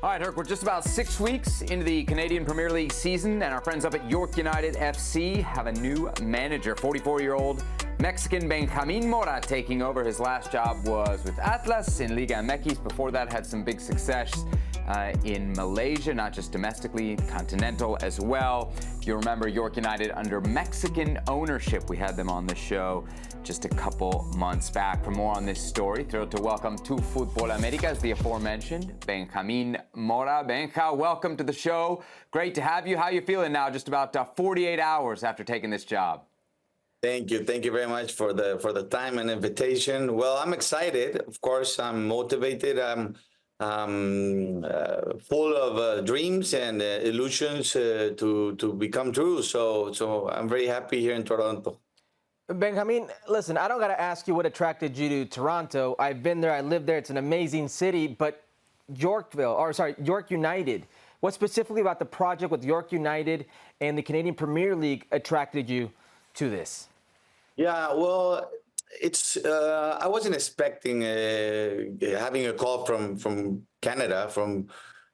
All right, Herc, we're just about 6 weeks into the Canadian Premier League season, and our friends up at York United FC have a new manager. 44-year-old Mexican Benjamin Mora taking over. His last job was with Atlas in Liga MX. Before that, had some big success in Malaysia, not just domestically, continental as well. If you remember, York United under Mexican ownership. We had them on the show just a couple months back. For more on this story, thrilled to welcome to Fútbol Américas, the aforementioned Benjamin Mora. Benja, welcome to the show. Great to have you. How are you feeling now, just about 48 hours after taking this job? Thank you. Thank you very much for the time and invitation. Well, I'm excited. Of course, I'm motivated. I'm full of dreams and illusions to become true. So I'm very happy here in Toronto. Benjamin, listen, I don't got to ask you what attracted you to Toronto. I've been there. I lived there. It's an amazing city. But York United, what specifically about the project with York United and the Canadian Premier League attracted you to this? Yeah, well, it's I wasn't expecting having a call from Canada, from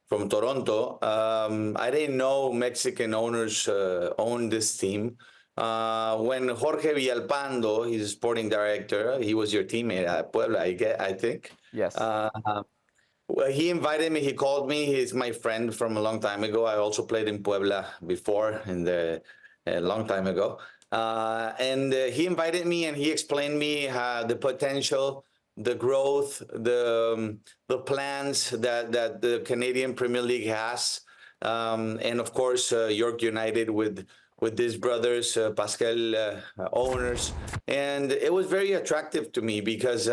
Toronto. I didn't know Mexican owners own this team. When Jorge Villalpando, he's a sporting director, he was your teammate at Puebla, I think. Yes. Well, he invited me. He called me. He's my friend from a long time ago. I also played in Puebla before, a long time ago. And he invited me, and he explained me the potential, the growth, the plans that the Canadian Premier League has, and of course York United with these brothers, Pascal owners, and it was very attractive to me because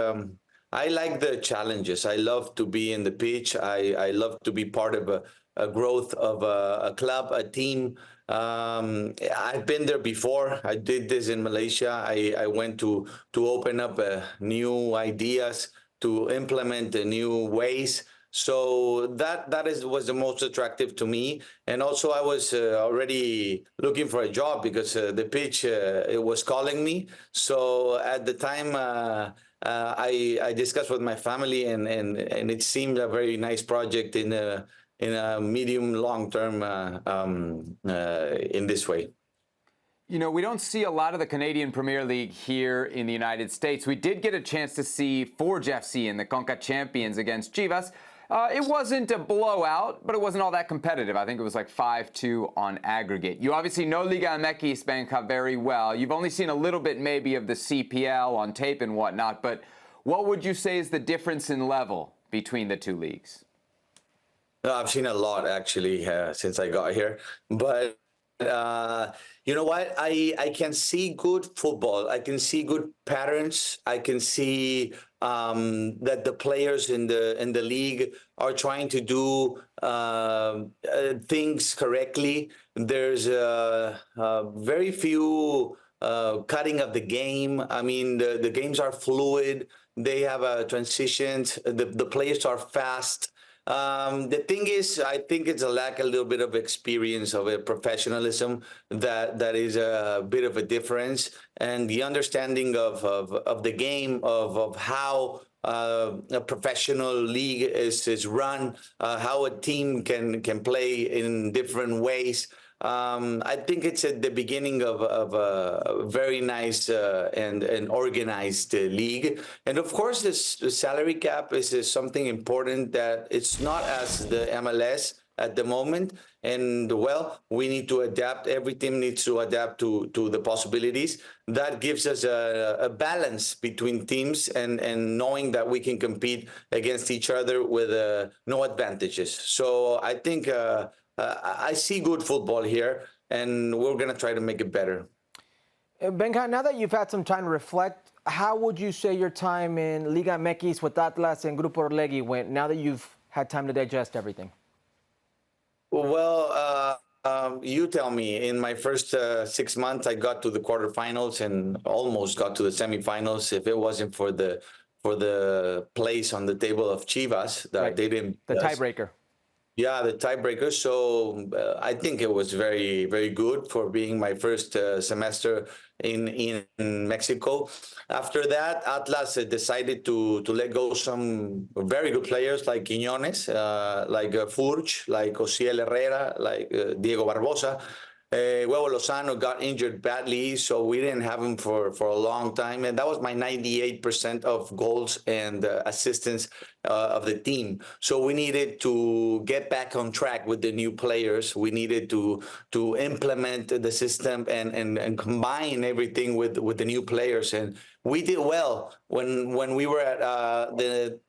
I like the challenges. I love to be in the pitch. I love to be part of a growth of a club, a team. I've been there before. I did this in Malaysia. I went to open up new ideas, to implement new ways. So that was the most attractive to me. And also I was already looking for a job because the pitch it was calling me. So at the time I discussed with my family, and it seemed a very nice project in a medium long term in this way. You know, we don't see a lot of the Canadian Premier League here in the United States. We did get a chance to see Forge FC in the Conca Champions against Chivas. It wasn't a blowout, but it wasn't all that competitive. I think it was like 5-2 on aggregate. You obviously know Liga MX, Benja, very well. You've only seen a little bit maybe of the CPL on tape and whatnot, but what would you say is the difference in level between the two leagues? No, I've seen a lot actually since I got here, but you know what? I can see good football. I can see good patterns. I can see that the players in the league are trying to do things correctly. There's very few cutting of the game. I mean, the games are fluid. They have transitions. The players are fast. The thing is, I think it's a little bit of experience, of a professionalism that is a bit of a difference, and the understanding of the game, of how a professional league is run, how a team can play in different ways. I think it's at the beginning of a very nice and organized league. And of course, the salary cap is something important that it's not as the MLS at the moment. And well, we need to adapt. Every team needs to adapt to the possibilities. That gives us a balance between teams and knowing that we can compete against each other with no advantages. So I think I see good football here, and we're going to try to make it better. Benja, now that you've had some time to reflect, how would you say your time in Liga MX with Atlas and Grupo Orlegui went, now that you've had time to digest everything? Well, you tell me. In my first 6 months, I got to the quarterfinals and almost got to the semifinals. If it wasn't for the place on the table of Chivas, that right. they didn't. The tiebreaker. Yeah, the tiebreaker. So I think it was very, very good for being my first semester in Mexico. After that, Atlas decided to let go some very good players like Quiñones, like Furch, like Osiel Herrera, like Diego Barbosa. Huevo Lozano got injured badly, so we didn't have him for a long time. And that was my 98% of goals and assistance of the team. So we needed to get back on track with the new players. We needed to implement the system and combine everything with the new players. And we did well when we were at the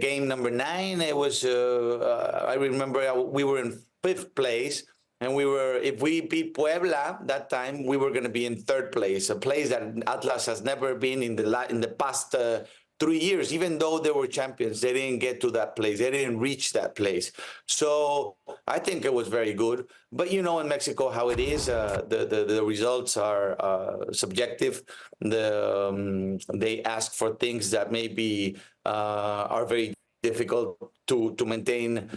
game number 9. It was I remember we were in 5th place. And if we beat Puebla that time, we were going to be in 3rd place, a place that Atlas has never been in the past 3 years. Even though they were champions, they didn't get to that place. They didn't reach that place. So I think it was very good. But you know, in Mexico, how it is, the results are subjective. They ask for things that maybe are very difficult to maintain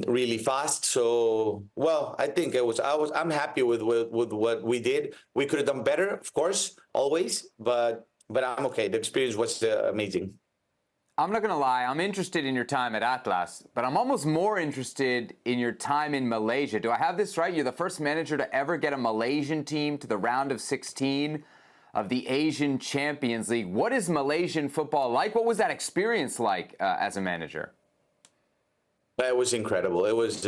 really fast. So, well, I think I'm happy with what we did. We could have done better, of course, always, but I'm okay. The experience was amazing. I'm not going to lie, I'm interested in your time at Atlas, but I'm almost more interested in your time in Malaysia. Do I have this right? You're the first manager to ever get a Malaysian team to the round of 16 of the Asian Champions League. What is Malaysian football like? What was that experience like as a manager? It was incredible. It was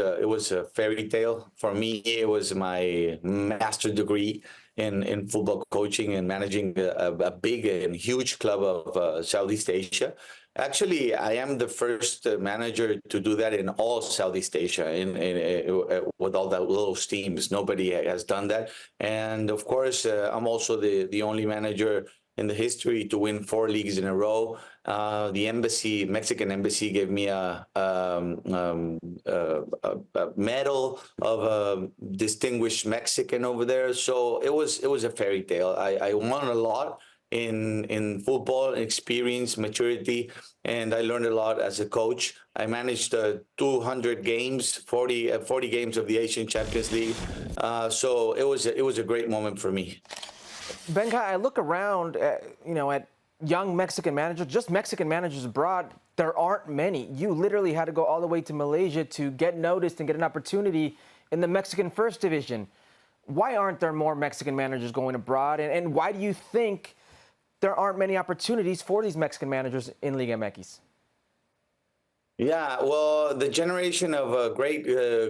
a fairy tale for me. It was my master's degree in football coaching and managing a big and huge club of Southeast Asia. Actually, I am the first manager to do that in all Southeast Asia, with all those teams. Nobody has done that. And of course, I'm also the only manager in the history to win 4 leagues in a row. The Mexican embassy gave me a medal of a distinguished Mexican over there. So it was a fairy tale. I won a lot in football, experience, maturity, and I learned a lot as a coach. I managed 200 games, 40 games of the Asian Champions League. So it was a great moment for me. Benja, I look around, at young Mexican managers, just Mexican managers abroad. There aren't many. You literally had to go all the way to Malaysia to get noticed and get an opportunity in the Mexican First Division. Why aren't there more Mexican managers going abroad? And why do you think there aren't many opportunities for these Mexican managers in Liga MX? Yeah, well, the generation of great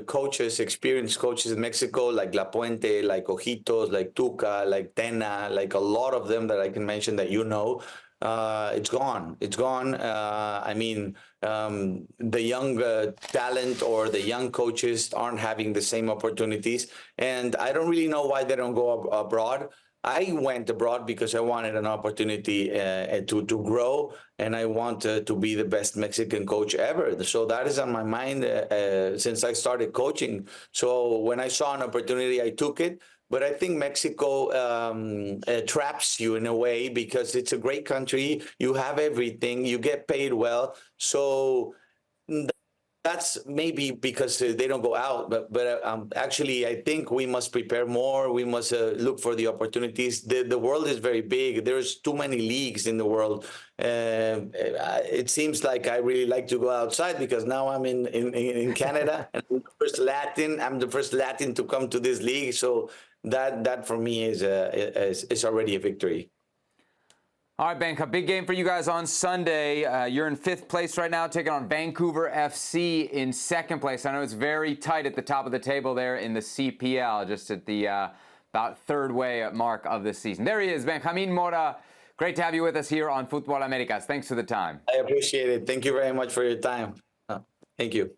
coaches, experienced coaches in Mexico, like La Puente, like Ojitos, like Tuca, like Tena, like a lot of them that I can mention that it's gone. It's gone. I mean, the young talent or the young coaches aren't having the same opportunities. And I don't really know why they don't go abroad. I went abroad because I wanted an opportunity to grow, and I want to be the best Mexican coach ever. So that is on my mind since I started coaching. So when I saw an opportunity, I took it. But I think Mexico traps you in a way because it's a great country. You have everything. You get paid well. So that's maybe because they don't go out, but actually I think we must prepare more. We must look for the opportunities. The world is very big. There's too many leagues in the world. It seems like I really like to go outside because now I'm in Canada and I'm the first Latin to come to this league. So that for me is already a victory. All right, Benja, big game for you guys on Sunday. You're in 5th place right now, taking on Vancouver FC in 2nd place. I know it's very tight at the top of the table there in the CPL, just at the about 3rd way mark of the season. There he is, Benjamin Mora. Great to have you with us here on Fútbol Américas. Thanks for the time. I appreciate it. Thank you very much for your time. Thank you.